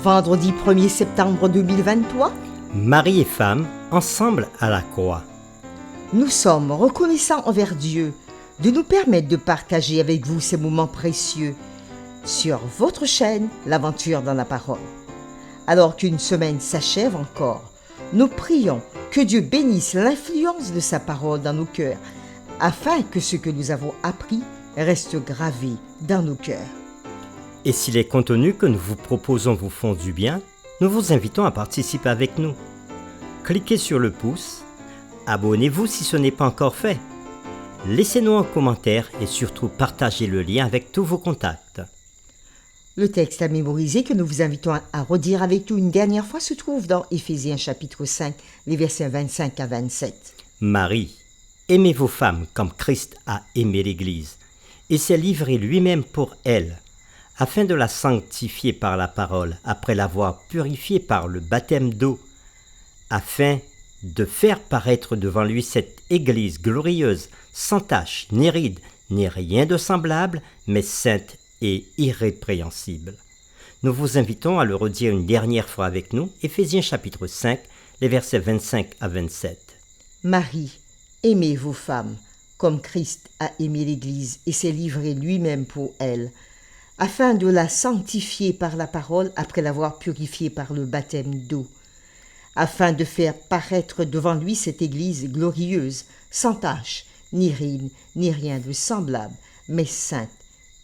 Vendredi 1er septembre 2023, Marie et femme, ensemble à la croix. nous sommes reconnaissants envers Dieu de nous permettre de partager avec vous ces moments précieux sur votre chaîne L'Aventure dans la Parole. Alors qu'une semaine s'achève encore, nous prions que Dieu bénisse l'influence de sa parole dans nos cœurs, afin que ce que nous avons appris reste gravé dans nos cœurs. Et si les contenus que nous vous proposons vous font du bien, nous vous invitons à participer avec nous. Cliquez sur le pouce, abonnez-vous si ce n'est pas encore fait. Laissez-nous un commentaire et surtout partagez le lien avec tous vos contacts. Le texte à mémoriser que nous vous invitons à redire avec nous une dernière fois se trouve dans Éphésiens chapitre 5, les versets 25 à 27. Marie, aimez vos femmes comme Christ a aimé l'Église et s'est livré lui-même pour elle, afin de la sanctifier par la parole, après l'avoir purifiée par le baptême d'eau, afin de faire paraître devant lui cette Église glorieuse, sans tache, ni ride, ni rien de semblable, mais sainte et irrépréhensible. Nous vous invitons à le redire une dernière fois avec nous, Éphésiens chapitre 5, les versets 25 à 27. Marie, aimez vos femmes, comme Christ a aimé l'Église et s'est livré lui-même pour elle, afin de la sanctifier par la parole après l'avoir purifiée par le baptême d'eau, afin de faire paraître devant lui cette Église glorieuse, sans tache, ni ride, ni rien de semblable, mais sainte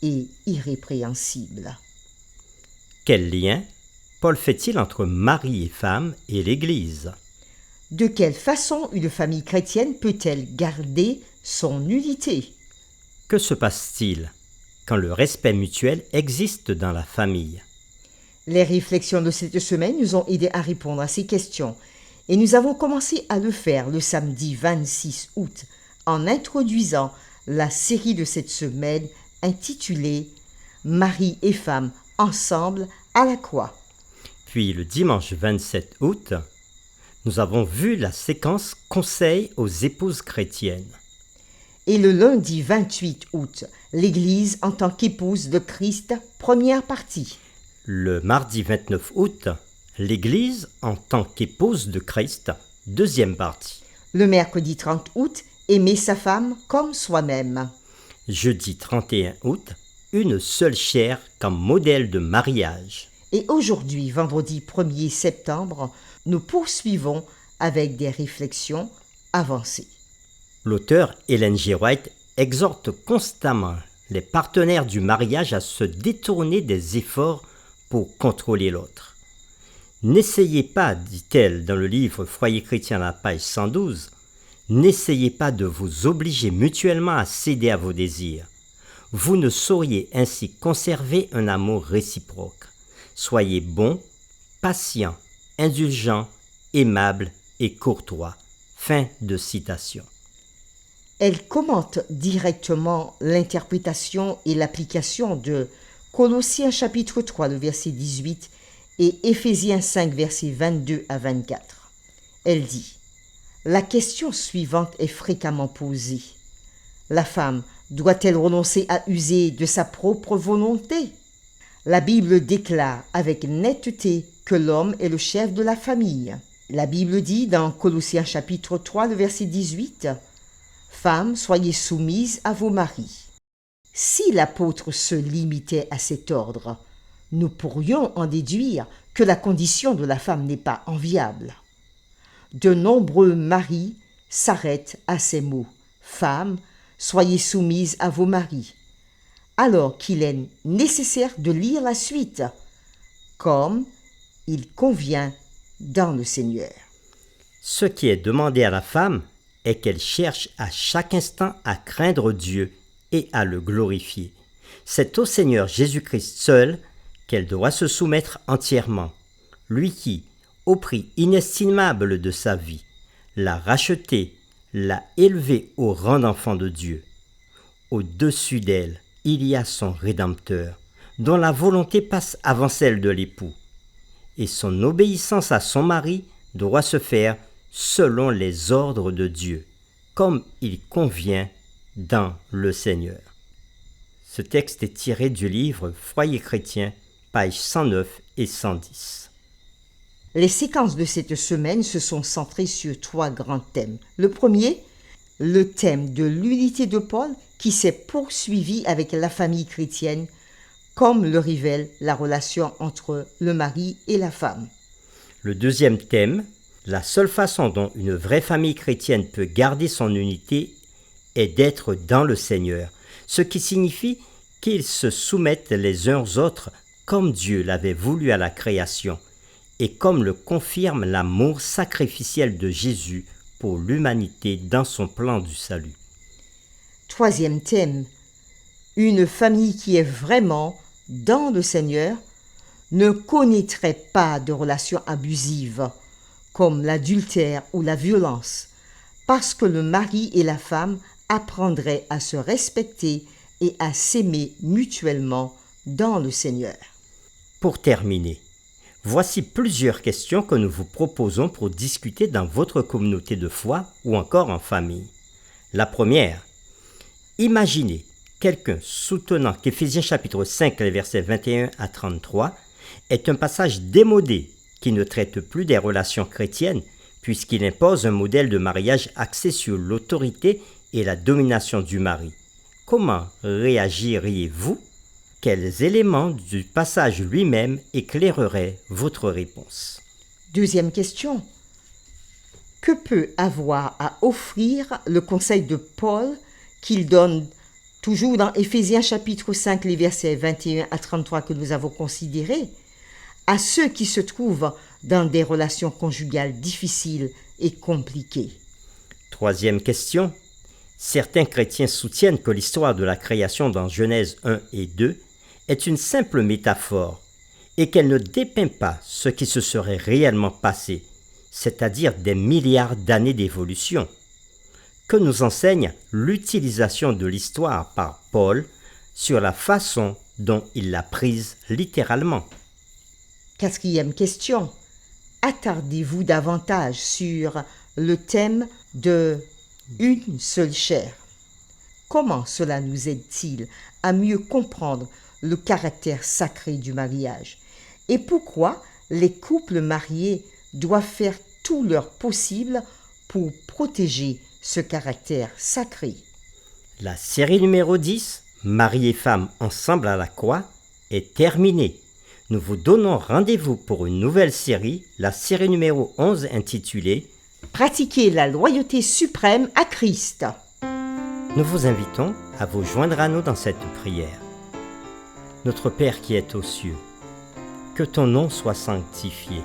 et irrépréhensible. Quel lien Paul fait-il entre Marie et femme et l'Église ? De quelle façon une famille chrétienne peut-elle garder son unité ? Que se passe-t-il quand le respect mutuel existe dans la famille ? Les réflexions de cette semaine nous ont aidés à répondre à ces questions et nous avons commencé à le faire le samedi 26 août en introduisant la série de cette semaine intitulée « Marie et femme ensemble à la croix ». Puis le dimanche 27 août, nous avons vu la séquence Conseil aux épouses chrétiennes. Et le lundi 28 août, l'Église en tant qu'épouse de Christ, première partie. Le mardi 29 août, l'Église en tant qu'épouse de Christ, deuxième partie. Le mercredi 30 août, aimer sa femme comme soi-même. Jeudi 31 août, une seule chair comme modèle de mariage. Et aujourd'hui, vendredi 1er septembre, nous poursuivons avec des réflexions avancées. L'auteur Ellen G. White exhorte constamment les partenaires du mariage à se détourner des efforts pour contrôler l'autre. N'essayez pas, dit-elle dans le livre Foyer chrétien à la page 112, n'essayez pas de vous obliger mutuellement à céder à vos désirs. Vous ne sauriez ainsi conserver un amour réciproque. Soyez bon, patient, indulgent, aimable et courtois. Fin de citation. Elle commente directement l'interprétation et l'application de Colossiens chapitre 3, le verset 18 et Éphésiens 5, versets 22 à 24. Elle dit « La question suivante est fréquemment posée. La femme doit-elle renoncer à user de sa propre volonté ? La Bible déclare avec netteté que l'homme est le chef de la famille. La Bible dit dans Colossiens chapitre 3, le verset 18 « Femmes, soyez soumises à vos maris. » Si l'apôtre se limitait à cet ordre, nous pourrions en déduire que la condition de la femme n'est pas enviable. De nombreux maris s'arrêtent à ces mots « Femmes, soyez soumises à vos maris », alors qu'il est nécessaire de lire la suite, comme il convient dans le Seigneur. Ce qui est demandé à la femme est qu'elle cherche à chaque instant à craindre Dieu et à le glorifier. C'est au Seigneur Jésus-Christ seul qu'elle doit se soumettre entièrement, lui qui, au prix inestimable de sa vie, l'a rachetée, l'a élevée au rang d'enfant de Dieu. Au-dessus d'elle, il y a son Rédempteur, dont la volonté passe avant celle de l'époux, et son obéissance à son mari doit se faire selon les ordres de Dieu, comme il convient dans le Seigneur. Ce texte est tiré du livre Foyer chrétien, pages 109 et 110. Les séquences de cette semaine se sont centrées sur 3 grands thèmes. Le premier, le thème de l'unité de Paul qui s'est poursuivi avec la famille chrétienne, comme le révèle la relation entre le mari et la femme. Le deuxième thème, la seule façon dont une vraie famille chrétienne peut garder son unité est d'être dans le Seigneur, ce qui signifie qu'ils se soumettent les uns aux autres comme Dieu l'avait voulu à la création et comme le confirme l'amour sacrificiel de Jésus pour l'humanité dans son plan du salut. Troisième thème, une famille qui est vraiment dans le Seigneur ne connaîtrait pas de relations abusives comme l'adultère ou la violence, parce que le mari et la femme apprendraient à se respecter et à s'aimer mutuellement dans le Seigneur. Pour terminer, voici plusieurs questions que nous vous proposons pour discuter dans votre communauté de foi ou encore en famille. La première, imaginez quelqu'un soutenant qu'Éphésiens chapitre 5, les versets 21 à 33 est un passage démodé qui ne traite plus des relations chrétiennes puisqu'il impose un modèle de mariage axé sur l'autorité et la domination du mari. Comment réagiriez-vous? Quels éléments du passage lui-même éclaireraient votre réponse? Deuxième question, que peut avoir à offrir le conseil de Paul qu'il donne toujours dans Éphésiens chapitre 5, les versets 21 à 33 que nous avons considérés, à ceux qui se trouvent dans des relations conjugales difficiles et compliquées? Troisième question. Certains chrétiens soutiennent que l'histoire de la création dans Genèse 1 et 2 est une simple métaphore et qu'elle ne dépeint pas ce qui se serait réellement passé, c'est-à-dire des milliards d'années d'évolution. Que nous enseigne l'utilisation de l'histoire par Paul sur la façon dont il l'a prise littéralement? Quatrième question, attardez-vous davantage sur le thème de une seule chair. Comment cela nous aide-t-il à mieux comprendre le caractère sacré du mariage et pourquoi les couples mariés doivent faire tout leur possible pour protéger ce caractère sacré? La série numéro 10, Mari et femme ensemble à la croix, est terminée. Nous vous donnons rendez-vous pour une nouvelle série, la série numéro 11 intitulée Pratiquer la loyauté suprême à Christ. Nous vous invitons à vous joindre à nous dans cette prière. Notre Père qui es aux cieux, que ton nom soit sanctifié,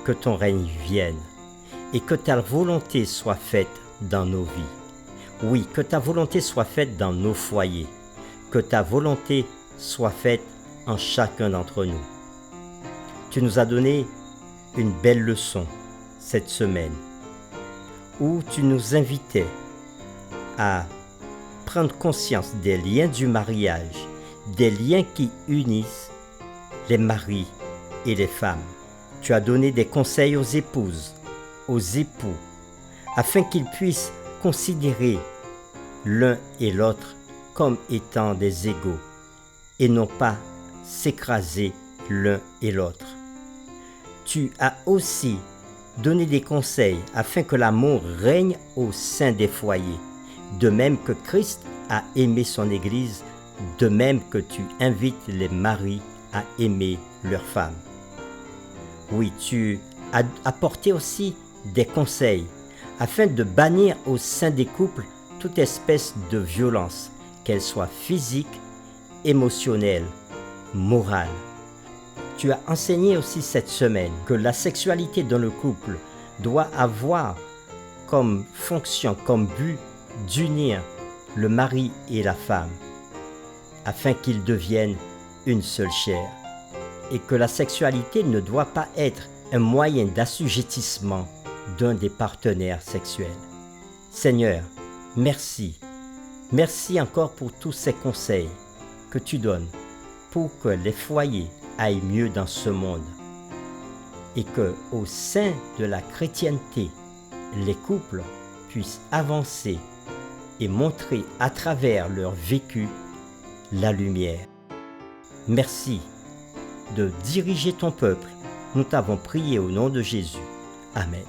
que ton règne vienne et que ta volonté soit faite dans nos vies. Oui, que ta volonté soit faite dans nos foyers, que ta volonté soit faite en chacun d'entre nous. Tu nous as donné une belle leçon cette semaine où tu nous invitais à prendre conscience des liens du mariage, des liens qui unissent les maris et les femmes. Tu as donné des conseils aux épouses, aux époux, afin qu'ils puissent considérer l'un et l'autre comme étant des égaux et non pas s'écraser l'un et l'autre. Tu as aussi donné des conseils afin que l'amour règne au sein des foyers, de même que Christ a aimé son Église, de même que tu invites les maris à aimer leurs femmes. Oui, tu as apporté aussi des conseils afin de bannir au sein des couples toute espèce de violence, qu'elle soit physique, émotionnelle, morale. Tu as enseigné aussi cette semaine que la sexualité dans le couple doit avoir comme fonction, comme but d'unir le mari et la femme afin qu'ils deviennent une seule chair et que la sexualité ne doit pas être un moyen d'assujettissement d'un des partenaires sexuels. Seigneur, merci. Merci encore pour tous ces conseils que tu donnes pour que les foyers aillent mieux dans ce monde et que, au sein de la chrétienté, les couples puissent avancer et montrer à travers leur vécu la lumière. Merci de diriger ton peuple. Nous t'avons prié au nom de Jésus. Amen.